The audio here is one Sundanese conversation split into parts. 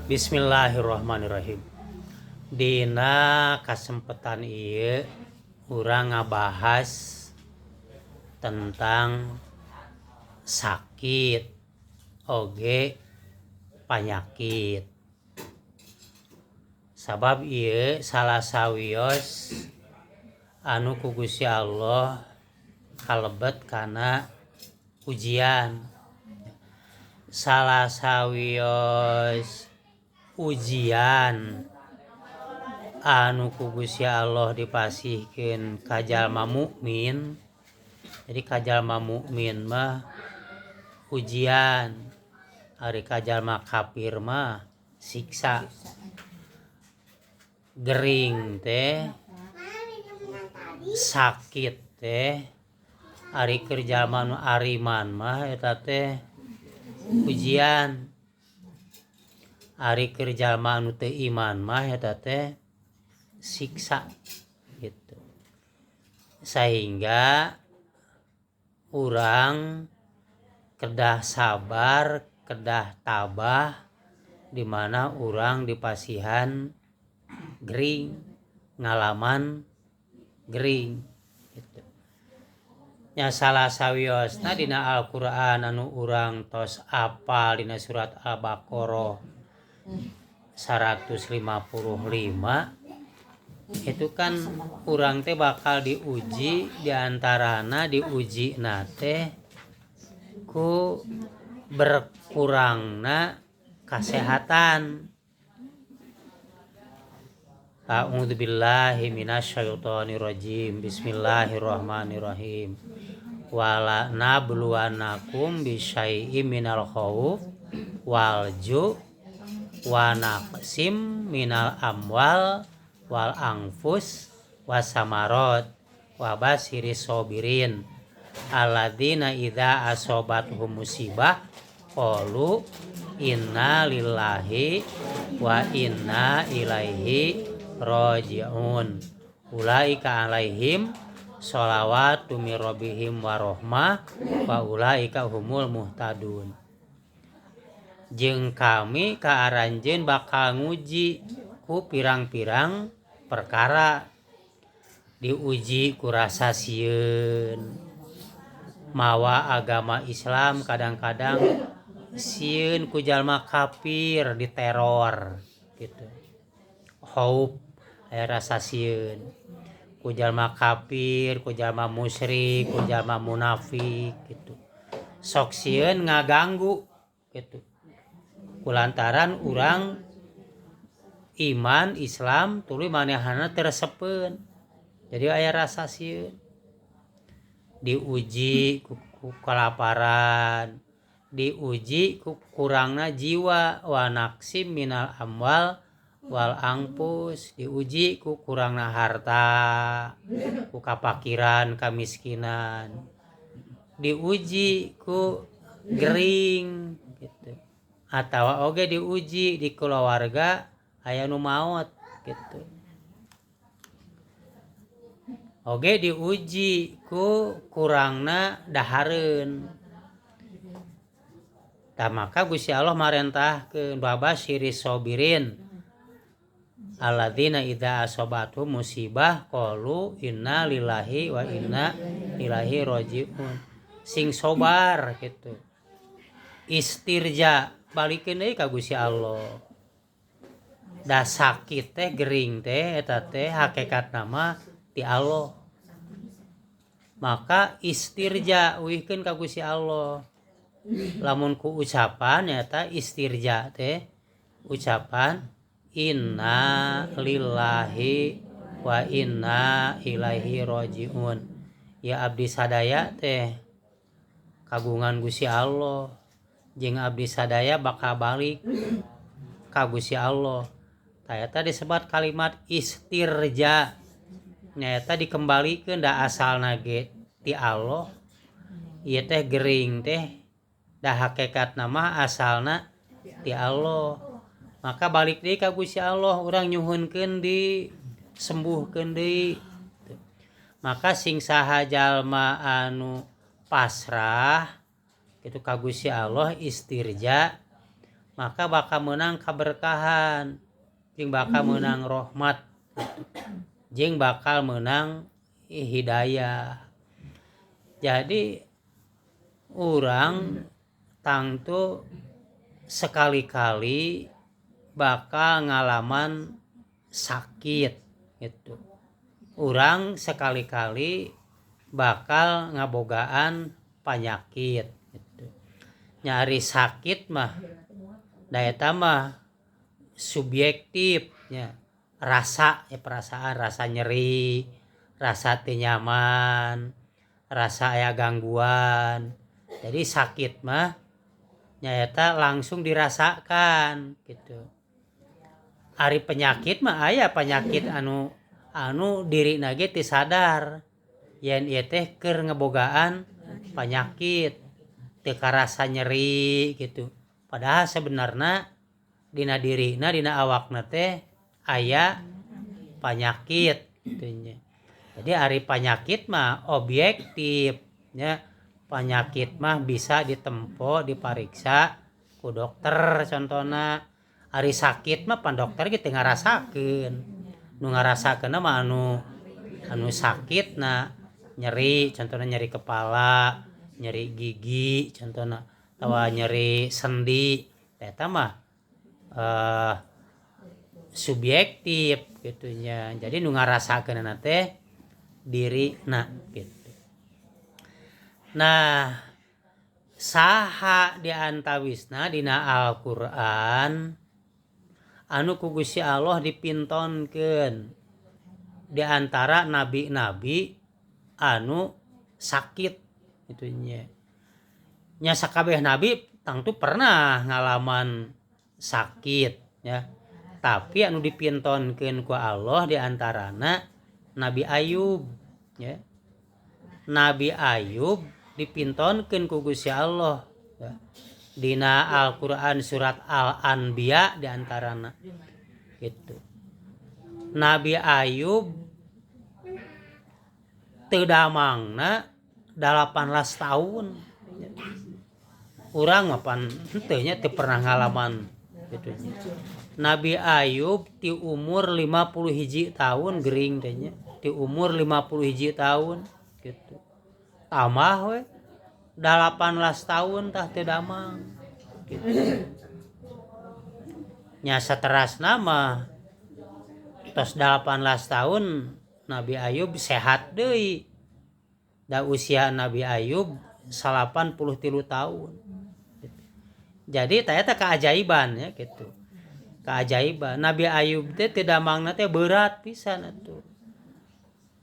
Bismillahirrahmanirrahim. Dina kasempatan ieu urang ngabahas tentang sakit oge panyakit. Sabab ieu salah sawios anu ku Gusti Allah kalebet kana ujian. Salah sawios ujian anu ku Gusti Allah dipasihkeun ka jalma mukmin. Jadi ka jalma mukmin mah ujian, ari ka jalma kafir mah siksa. Gering teh, sakit teh, ari keur jalma nu ariman mah eta teh ujian. Ari keur jalma anu teu iman mah eta teh siksa gitu. Sehingga urang kedah sabar, kedah tabah di mana urang dipasihan gering, ngalaman gering gitu. Nya salah sawiosna dina Al-Qur'an anu urang tos apal dina surat Al-Baqarah 155 itu kan urang teh bakal diuji, diantarana diuji nate ku berkurangna kesehatan. A'udzubillahi minasyaitonirrajim. Bismillahirrahmanirrahim. Wala nabluwanakum bisyai'im minal khauf wal ju' wa naqsim minal amwal wal anfus wasamarat wa basiris sabirin alladzina idza asobathum musibah qalu inna lillahi wa inna ilaihi raji'un ulaika alaihim sholawatu mir rabbihim wa rahmah wa ulaika humul muhtadun. Jeung kami kaaranjeun bakal nguji ku pirang-pirang perkara. Diuji ku rasa sieun, mawa agama Islam kadang-kadang sieun ku jalma kafir diteror gitu. Khauf aya rasa sieun ku jalma kafir, ku jalma musyrik, ku jalma munafik gitu. Sok sieun ngaganggu gitu. Kulantaran urang iman Islam tuluy manehna teresepeun. Jadi aya rasa sieun. Diuji ku kelaparan, diuji ku kurangna jiwa, wa naqsim minal amwal wal anfus, diuji ku kurangna harta, ku kapakiran, kamiskinan. Diuji ku gering gitu. Atawa oge diuji di keluarga aya nu maot gitu. Oge diuji ku kurangna dahareun. Tah maka Gusti Allah marentahkeun babasyiris sabirin alladzina idza asobathum musibah qalu inna lillahi wa inna ilaihi raji'un. Sing sabar gitu. Istirja balikeun deui ka Gusti Allah. Da sakit teh gering teh eta teh hakikatna mah ti Allah. Maka istirja uihkeun ka Gusti Allah. Lamun ku ucapan eta istirja teh ucapan inna lillahi wa inna ilaihi raji'un. Ya abdi sadaya teh kagungan Gusti Allah. Jeung abdi sadaya bakal balik ka Gusti Allah. Tah eta disebut kalimat istirja. Nyata dikembalikeun da asalna ge ti Allah. Ieu teh gering teh da hakikatna mah asalna ti Allah. Maka balik deui ka Gusti Allah, urang nyuhunkeun di sembuhkeun deui. Maka sing saha jalma anu pasrah Itu ka Gusti Allah istirja, maka bakal menang keberkahan, jeung bakal menang rahmat, jeung bakal menang hidayah. Jadi orang tangtu sekali-kali bakal ngalaman sakit gitu. Orang sekali-kali bakal ngabogaan penyakit gitu. Nyari sakit mah daya mah subjektif ya. Rasa ya, perasaan, rasa nyeri, rasa teu nyaman, rasa aya gangguan. Jadi sakit mah nyata langsung dirasakan gitu. Ari penyakit mah aya penyakit anu dirina ge teu sadar yen ieu teh keur ngebogaan penyakit, teu karasa nyeri gitu. Padahal sebenarnya dina dirina, dina awakna teh aya penyakit gitu nya. Jadi ari penyakit mah objektif nya. Penyakit mah bisa ditempo, dipariksa ku dokter contohna. Ari sakit mah pan dokter ge teu ngarasakeun. Nu ngarasakeunna mah anu sakit na nyeri, contohna nyeri kepala, nyeri gigi contohna, atawa nyeri sendi. Eta mah subjektif gitu nya. Jadi nu ngarasakeunna teh dirina gitu. Nah, saha di antawisna dina Al-Qur'an anu ku Gusti Allah dipintonkeun di antara nabi-nabi anu sakit gitu nya. Nya sakabeh nabi tangtu pernah ngalaman sakit ya. Tapi anu dipintonkeun ku Allah di antarana Nabi Ayub ya. Nabi Ayub dipintonkeun ku Gusti Allah ya. Dina Al-Qur'an surat Al-Anbiya di antarana gitu. Nabi Ayub teu damangna 18 tahun. Urang mah pan henteu nya teu pernah ngalaman gitu. Nabi Ayub ti umur 51 tahun gering teh nya. Ti umur 51 tahun gitu. Tamah we 18 tahun tah teu damang gitu. Nya saterasna mah tos 18 tahun Nabi Ayub sehat deui. Da usia Nabi Ayub 83 tahun. Jadi eta keajaiban ya gitu. Keajaiban Nabi Ayub teh teu damangna teh berat pisan atuh.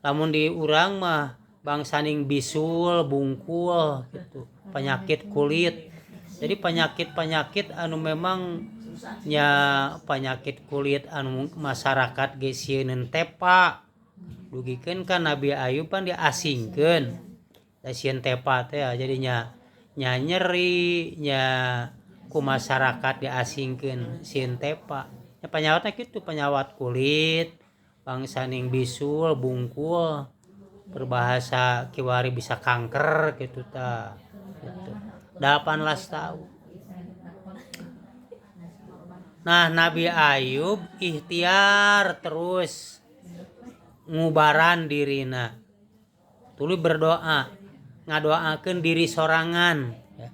Lamun di urang mah bangsaning bisul, bungkul gitu, penyakit kulit. Jadi penyakit-penyakit anu memang nya penyakit kulit anu masyarakat ge sieun tepa. Dugikeun kan Nabi Ayub kan diasingkeun. Da sieun tepa teh jadinya nya nyeri, nya ku masyarakat diasingkeun sieun tepa. Ya penyawatna kitu, penyawat kulit, bangsaning bisul, bungkul. Berbahasa kiwari bisa kanker gitu ta gitu. 18 tahun. Nah Nabi Ayub ikhtiar terus ngubaran dirina, tuluy berdoa, ngadoakeun diri sorangan ya.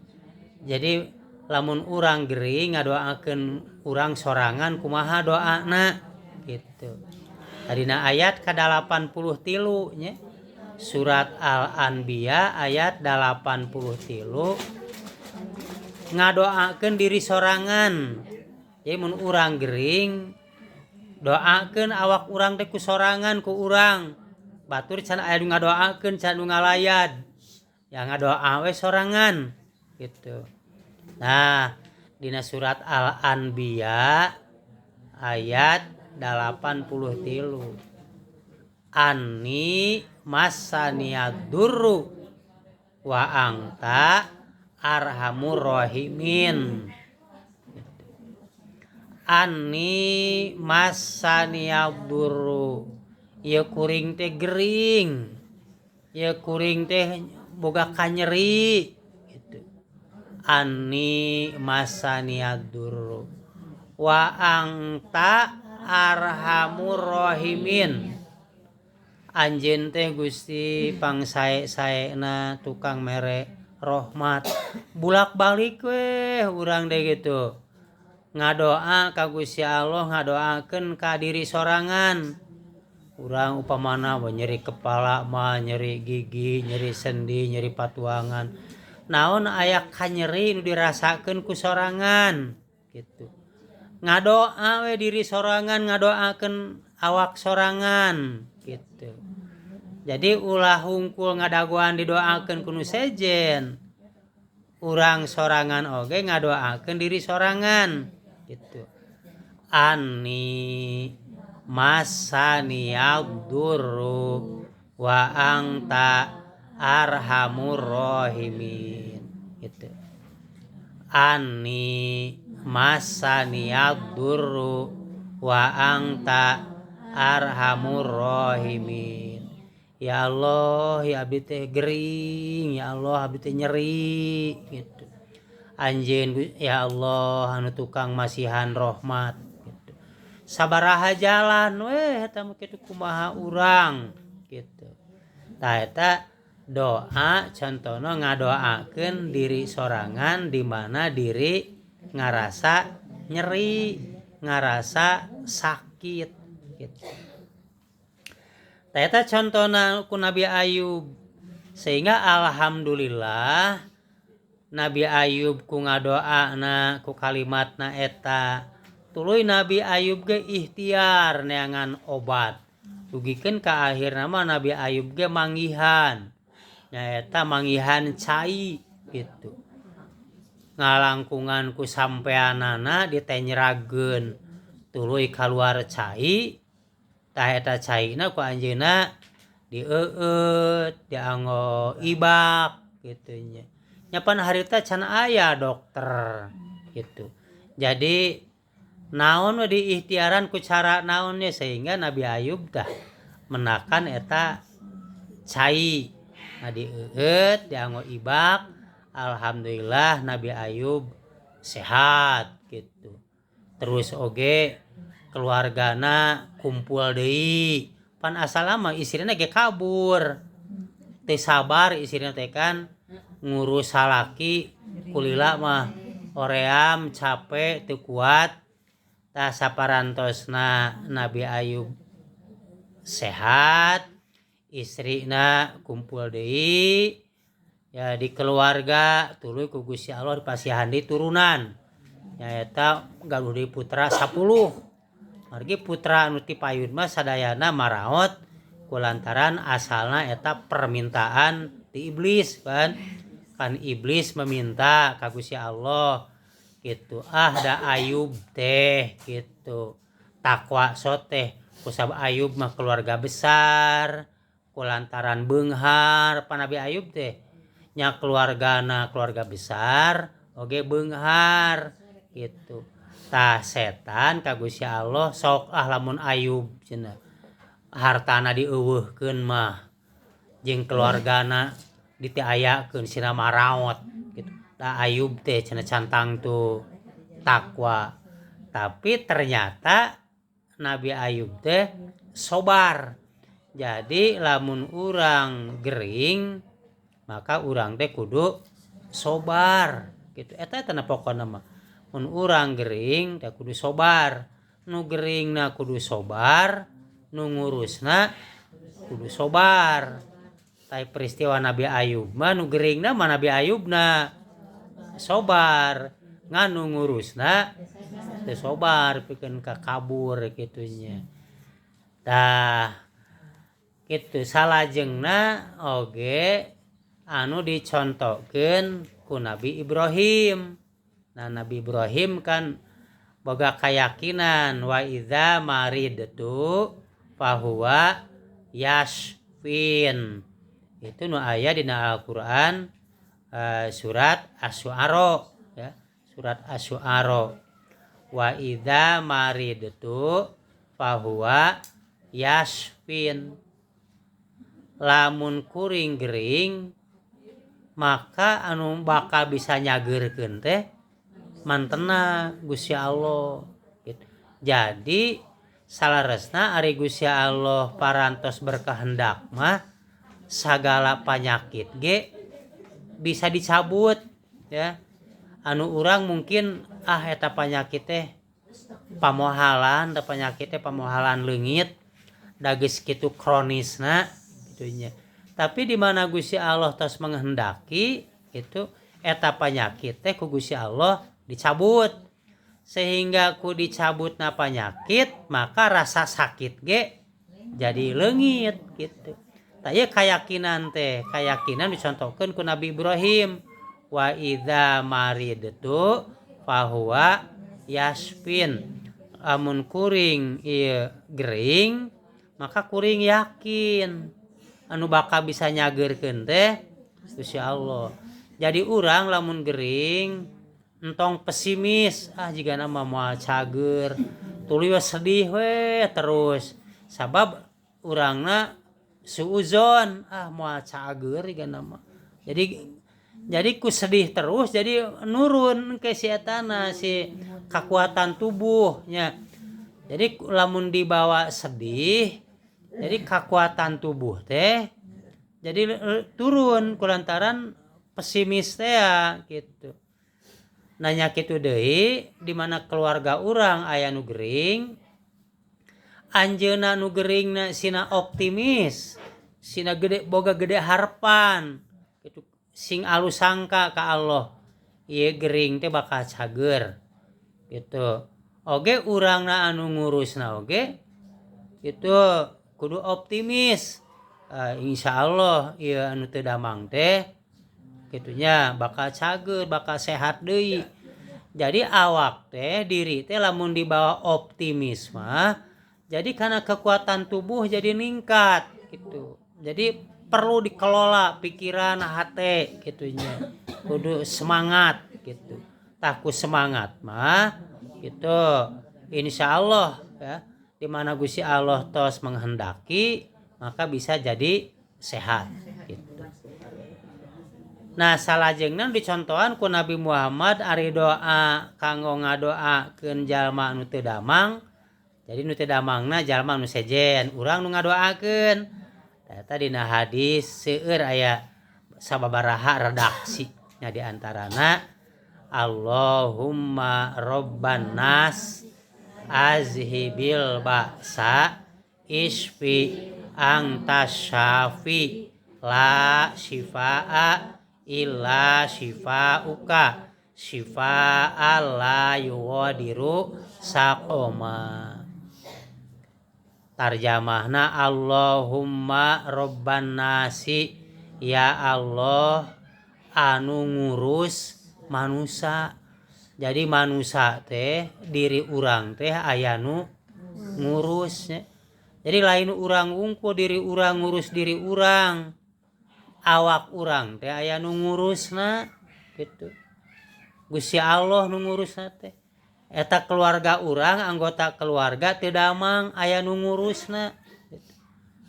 Jadi lamun urang gering ngadoakeun urang sorangan kumaha doana gitu. Dina ayat ke-83 nya surat Al-Anbiya ayat 83 ngadoakeun diri sorangan. Jadi mun urang gering doakeun awak urang teh ku sorangan ku urang. Batur can aya nu ngadoakeun can nu ngalayad. Ya ngadoa we sorangan gitu. Nah, dina surat Al-Anbiya ayat 83. Anni masaniyad durru wa anta arhamur rahimin. Anni masaniyad durru, ieu kuring teh gering, ieu kuring teh boga kanyeri gitu. anni masaniyadur wa anta arhamur rahimin. Anjeun teh Gusti pangsae-saena tukang mere rahmat. Bulak-balik we urang deh gitu. Ngadoa ka Gusti Allah, ngadoakeun ka diri sorangan. Urang upamana nyeri kepala mah, nyeri gigi, nyeri sendi, nyeri patuangan. Naon aya kanyeri nu dirasakeun ku sorangan gitu. Ngadoa we diri sorangan, ngadoakeun awak sorangan gitu. Jadi ulah hungkul ngadaguan didoakeun ku nu sejen. Urang sorangan oge ngadoakeun diri sorangan gitu. Ani masaniyadurru wa anta arhamur rahimin gitu. Ani masaniyadurru wa anta arhamur rahimin. Ya Allah, ya abdi teh gering, ya Allah abdi teh nyeri gitu. Anjeun ya Allah anu tukang masihan rahmat gitu. Sabaraha jalan we eta mah kitu kumaha urang gitu. Tah eta doa contona ngadoakeun diri sorangan di mana diri ngarasa nyeri, ngarasa sakit gitu. Tah eta contona ku Nabi Ayub. Sehingga alhamdulillah Nabi Ayub ku ngadoana ku kalimatna eta tuluy Nabi Ayub ge ikhtiar neangan obat. Dugikeun ka akhirna mah Nabi Ayub ge manggihan. Nyaeta manggihan cai gitu. Ngalangkungan ku sampeanana ditenyerageun tuluy kaluar cai. Tah eta caina ku anjeunna dieueut, dianggo ibak kitu nya. Nyapan harita can aya dokter gitu. Jadi naon we diikhtiaran ku cara naonnya sehingga Nabi Ayub tah menakan eta cai. Nah dieueut, dianggo ibak, alhamdulillah Nabi Ayub sehat gitu. Terus oge keluargana kumpul deui. Pan asalama istrina ge kabur. Teu sabar istrina teh kan ngurus salaki kulila mah oream capek teu kuat. Tah saparantosna Nabi Ayub sehat, istrina kumpul deui. Ya di keluarga tuluy ku Gusti Allah dipasihan deui turunan. Nyaeta galuh deui putra 10. Margi putra anu ti payun mah sadayana maraot kulantaran asalna eta permintaan ti iblis kan. Kan iblis meminta ka Gusti Allah gitu. Da Ayub teh gitu. Takwa soteh kusab Ayub mah keluarga besar kulantaran beunghar pan Nabi Ayub teh nya keluargana keluarga besar oge beunghar gitu. Tah setan ka Gusti Allah sok lamun Ayub cenah hartana dieuweuhkeun mah jeung keluargana ditiayakeun sina maraot gitu. Tah Ayub teh cenah cantang tu takwa. Tapi ternyata Nabi Ayub teh sobar. Jadi lamun urang gering maka urang teh kudu sobar gitu. Eta teh pokona mah. Mun urang gering teh kudu sobar. Nu geringna kudu sobar, nu ngurusna kudu sobar. Tapi peristiwa Nabi Ayub mah nu geringna mah Nabi Ayubna sobar, nganu ngurusna teu sobar pikeun ka kabur kitu nya. Tah kitu salajengna oge anu dicontohkeun ku Nabi Ibrahim. Nah Nabi Ibrahim kan boga keyakinan wa idza maridtu fahuwa yashfin. Itu nu aya dina Al-Qur'an surat Asy-Syu'ara ya, surat Asy-Syu'ara. Wa idza maridtu fahuwa yashfin. Lamun kuring gering maka anu bakal bisa nyageurkeun teh mantena Gusti Allah gitu. Jadi salaresna ari Gusti Allah parantos berkehendak mah sagala penyakit ge bisa dicabut ya. Anu urang mungkin eta penyakit teh pamohalan, da penyakit teh pamohalan leungit da geus kitu kronisna kitu nya. Tapi di mana Gusti Allah tos menghendaki itu eta penyakit teh ku Gusti Allah dicabut, sehingga ku dicabutna penyakit maka rasa sakit ge jadi leungit gitu. Tah ieu kayakinan dicontohkeun ku Nabi Ibrahim, wa idza maridtu fahuwa yasfin. Amun kuring ieu gering maka kuring yakin anu bakal bisa nyageurkeun teh Gusti Allah. Jadi urang lamun gering entong pesimis, jigana mah moal cager, tuluy sedih we terus. Sabab urangna suuzon, moal cager jigana mah. Jadi ku sedih terus jadi nurun ke si etana si kekuatan tubuhnya. Jadi lamun dibawa sedih jadi kekuatan tubuh teh jadi turun kulantaran pesimis teh ya gitu. Nanya kitu deui di mana keluarga urang aya nu gering, anjeunna nu geringna sina optimis, sina boga gede harapan gitu, sing alus sangka ka Allah ieu gering teh bakal cager gitu. Oge urangna anu ngurusna oge itu kudu optimis, insyaallah ieu anu teu damang teh kitunya bakal cager, bakal sehat deui. Jadi awak teh diri teh lamun dibawa optimis mah jadi karena kekuatan tubuh jadi ningkat gitu. Jadi perlu dikelola pikiran hate gitunya. Kudu semangat gitu. Taku semangat mah gitu insyaallah ya di mana Gusti Allah tos menghendaki maka bisa jadi sehat gitu. Nah salajengna dicontohan ku Nabi Muhammad ari doa kanggo ngadoakeun jalma anu teu damang. Jadi nu teu damangna jalma anu sejen, urang nu ngadoakeun. Eta dina hadis seueur aya sababaraha redaksi nya di antarana Allahumma robban nas azhibil ba'sa isfi antas syafi la syifaa illa syifauka syifa'al la yughadiru saqoma. Tarjamahna Allahumma robban nasi, ya Allah anu ngurus manusia. Jadi manusia teh diri urang teh aya nu ngurusnya. Jadi lain urang unggul diri urang ngurus diri urang. Awak urang teh aya nu ngurusna gitu. Gusti Allah nu ngurusna teh. Eta keluarga urang, anggota keluarga teu damang aya nu ngurusna. Gitu.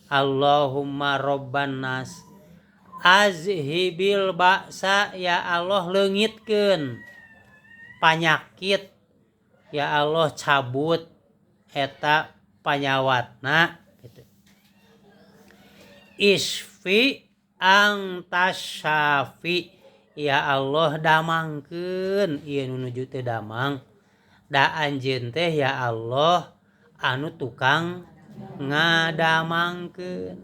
Allahumma robban nas azhibil ba'sa, ya Allah leungitkeun panyakit, ya Allah cabut eta panyawatna gitu. Isfi antas syafi, ya Allah damangkeun ieu nu nuju teu damang. Da anjeun teh ya Allah anu tukang ngadamangkeun.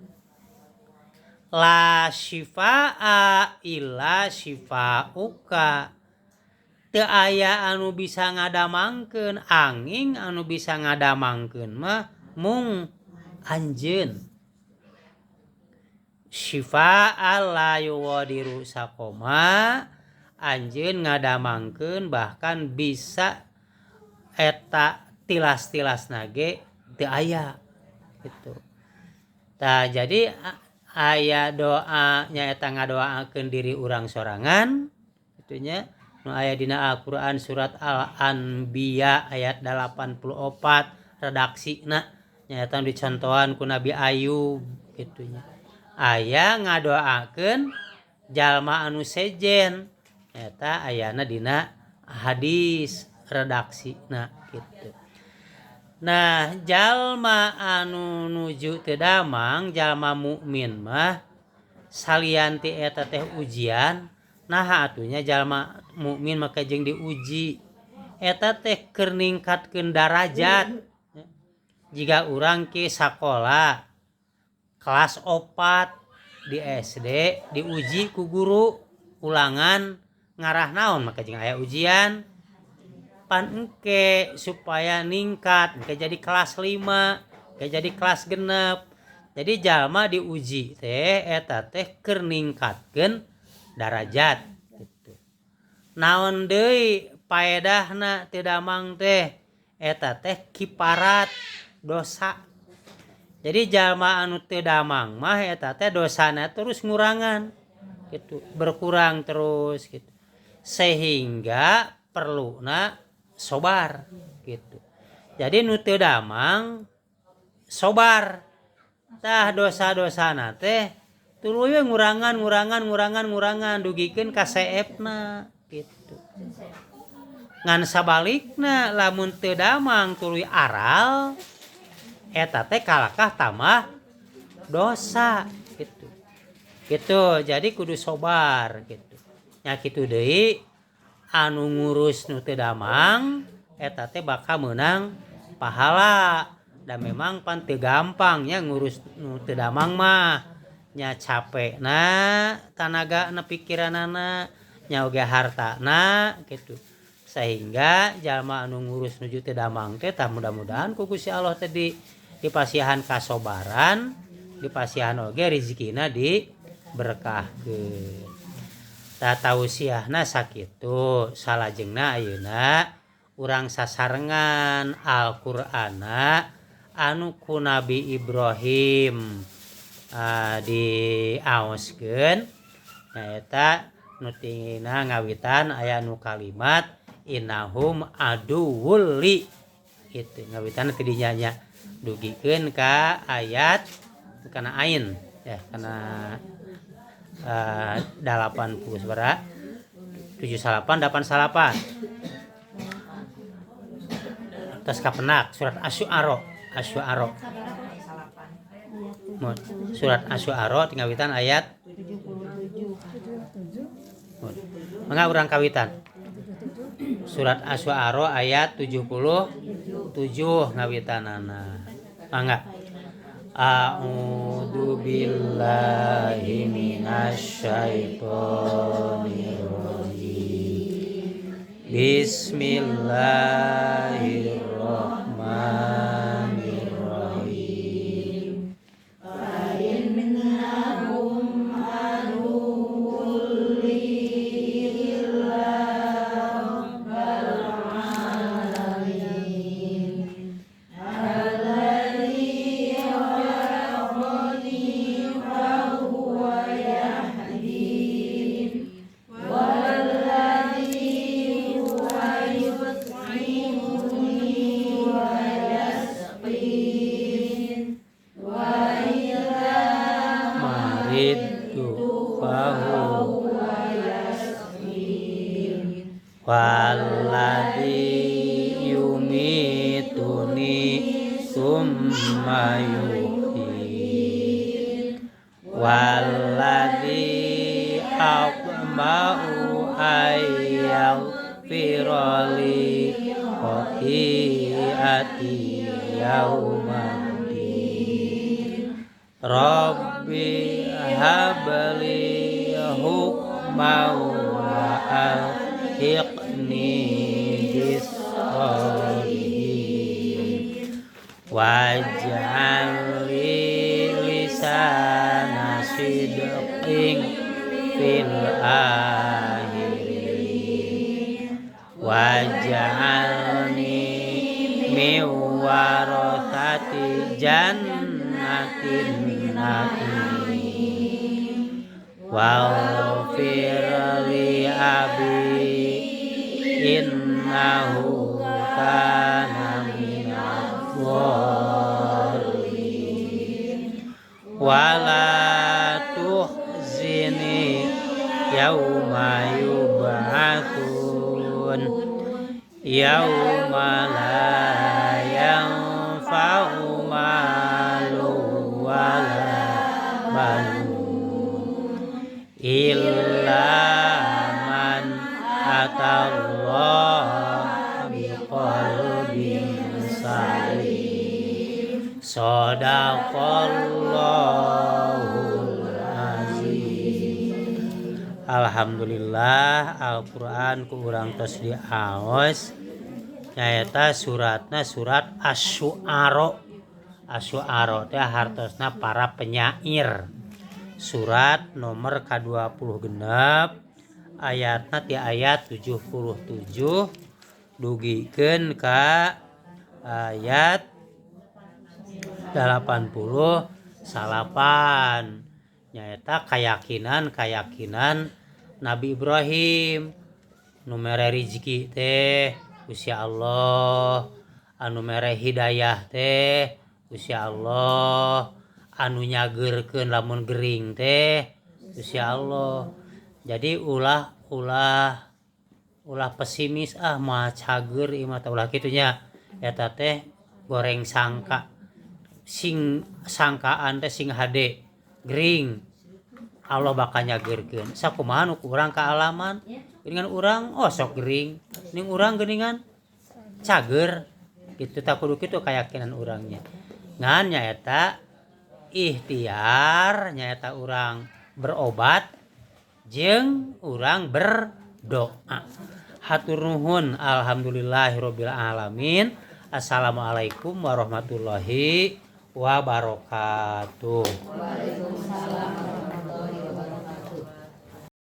La syifaa illa syifauka, teu aya anu bisa ngadamangkeun, angin anu bisa ngadamangkeun mah mung anjeun. Syifa'al la yughadiru saqoma, anjeun ngadamangkeun bahkan bisa eta tilas-tilasna ge teu aya gitu. Tah jadi aya doa nya eta ngadoaakeun diri urang sorangan kitu nya nu aya dina Al-Qur'an surat Al-Anbiya ayat 84 redaksina nyaeta dicontohan ku Nabi Ayub kitu nya. Aya ngadoakeun jalma anu sejen eta ayana dina hadis redaksina gitu. Nah jalma anu nuju teu damang jalma mukmin mah salian ti eta teh ujian nah atunya jalma mukmin maka jeung diuji eta teh keur ningkatkeun darajat. Jika urang ke sakola kelas 4 di SD diuji ku guru ulangan ngarah naon maka jeung aya ujian pan engke supaya ningkat engke jadi kelas 5 engke jadi kelas genep. Jadi jalma diuji teh eta teh keur ningkatkeun darajat gitu. Naon deui paedahna teu damang teh eta teh kiparat dosa. Jadi jalma anu teu damang mah eta teh dosana terus ngurangan gitu, berkurang terus gitu. Sehingga perluna sobar gitu. Jadi nu teu damang sobar. Tah dosa-dosana teh tuluy ngurangan dugikeun ka seepna gitu. Ngan sabalikna lamun teu damang tuluy aral eta teh kalakah tambah dosa gitu. Gitu jadi kudu sobar gitu. Nya kitu deui anu ngurus nu teu damang eta teh bakal meunang pahala. Dan memang pan teu gampang nya ngurus nu teu damang mah. Nya capekna tanagana pikiranana nya oge hartana gitu. Sehingga jalma anu ngurus nuju teu damang teh tah mudah-mudahan ku Gusti Allah teh dipasihan kasobaran, dipasihan oge rezekina diberkahkeun. Tah tausiahna sakitu salajengna ayeuna urang sasarengan Al-Qur'ana anu ku Nabi Ibrahim diaoskeun nyaeta nu tingina ngawitan aya nu kalimat innahum aduwwul li itu ngawitan teu dinya dugikeun ka ayat kana ain ya kana 80 sabaraha 78 atas kapenak surat Asy-Syu'ara surat Asy-Syu'ara tinggawitan ayat 77 mangga urang kawitan surat Asy-Syu'ara ayat 77 ngawitanana mangga a'udzu billahi minasy syaithanir rajim bismillahirrahmanirrahim walladzi yumituni summa yuhyin walladzi aqma'u ayyafirali khati'ati yaumaddin rabbi habli hukman wa alhiqni bis-sholihin waj'al li lisana sidqin fil akhirin waj'alni min warathati jannatin na'im waghfir li abi innahu kana minadh dhalimin wala tuhzini yauma yub'atsun yauma la yanfa'u malun wala banun illa man atallaha biqalbin salim. Shadaqallahul azim. Alhamdulillah Al-Quran ku urang tos diaos nyaeta suratna surat Asy-Syu'ara. Asy-Syu'ara teh hartosna para penyair. Surat nomor ka-26 ayatna ti ayat 77 dugikeun ka ayat 88 nyaeta keyakinan Nabi Ibrahim nu mere rezeki teh Gusti Allah, anu mere hidayah teh Gusti Allah, anu nyageurkeun lamun gering teh Gusti Allah. Jadi ulah pesimis mah cager imah teh ulah kitu nya. Eta teh goreng sangka. Sing sangkaan teh sing hade gering Allah bakal nyageurkeun. Sakumaha nu urang kaalaman geuningan urang sok gering, ning urang geuningan cager. Kitu tah kudu kitu kayakinan urangnya. Ngan nyaeta ikhtiar nyaeta urang berobat jeung urang berdoa. Hatur nuhun alhamdulillahirabbil alamin. Assalamualaikum warahmatullahi wabarakatuh. Waalaikumsalam.